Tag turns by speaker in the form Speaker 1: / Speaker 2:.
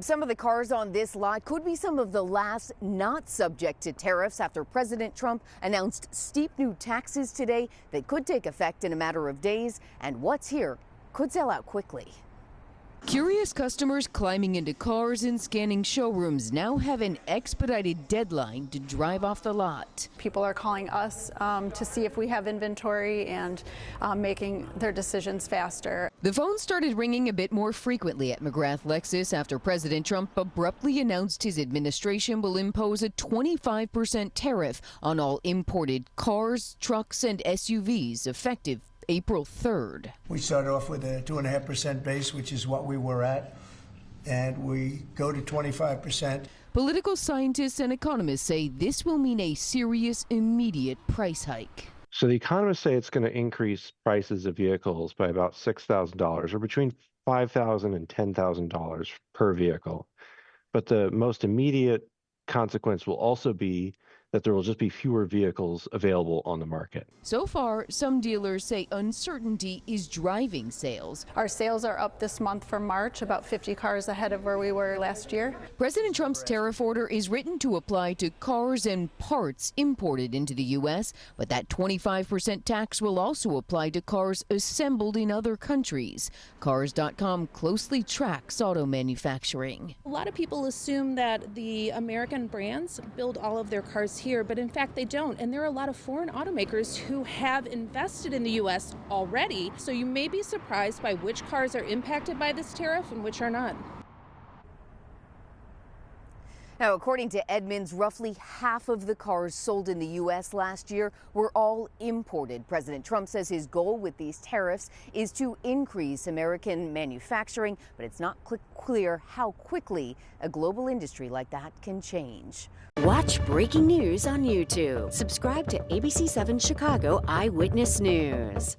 Speaker 1: Some of the cars on this lot could be some of the last not subject to tariffs after President Trump announced steep new taxes today that could take effect in a matter of days. And what's here could sell out quickly. Curious customers climbing into cars and scanning showrooms now have an expedited deadline to drive off the lot.
Speaker 2: People are calling us to see if we have inventory and making their decisions faster.
Speaker 1: The phone started ringing a bit more frequently at McGrath Lexus after President Trump abruptly announced his administration will impose a 25% tariff on all imported cars, trucks, and SUVs effective April 3rd.
Speaker 3: We started off with a 2.5% base, which is what we were at, and we go to 25%.
Speaker 1: Political scientists and economists say this will mean a serious, immediate price hike.
Speaker 4: So the economists say it's going to increase prices of vehicles by about $6,000 or between $5,000 and $10,000 per vehicle. But the most immediate consequence will also be that there will just be fewer vehicles available on the market.
Speaker 1: So far, some dealers say uncertainty is driving sales.
Speaker 2: Our sales are up this month from March, about 50 cars ahead of where we were last year.
Speaker 1: President Trump's tariff order is written to apply to cars and parts imported into the U.S., but that 25% tax will also apply to cars assembled in other countries. Cars.com closely tracks auto manufacturing.
Speaker 5: A lot of people assume that the American brands build all of their cars here, but in fact they don't. And there are a lot of foreign automakers who have invested in the U.S. already. So you may be surprised by which cars are impacted by this tariff and which are not.
Speaker 1: Now, according to Edmunds, roughly half of the cars sold in the U.S. last year were all imported. President Trump says his goal with these tariffs is to increase American manufacturing, but it's not clear how quickly a global industry like that can change.
Speaker 6: Watch breaking news on YouTube. Subscribe to ABC 7 Chicago Eyewitness News.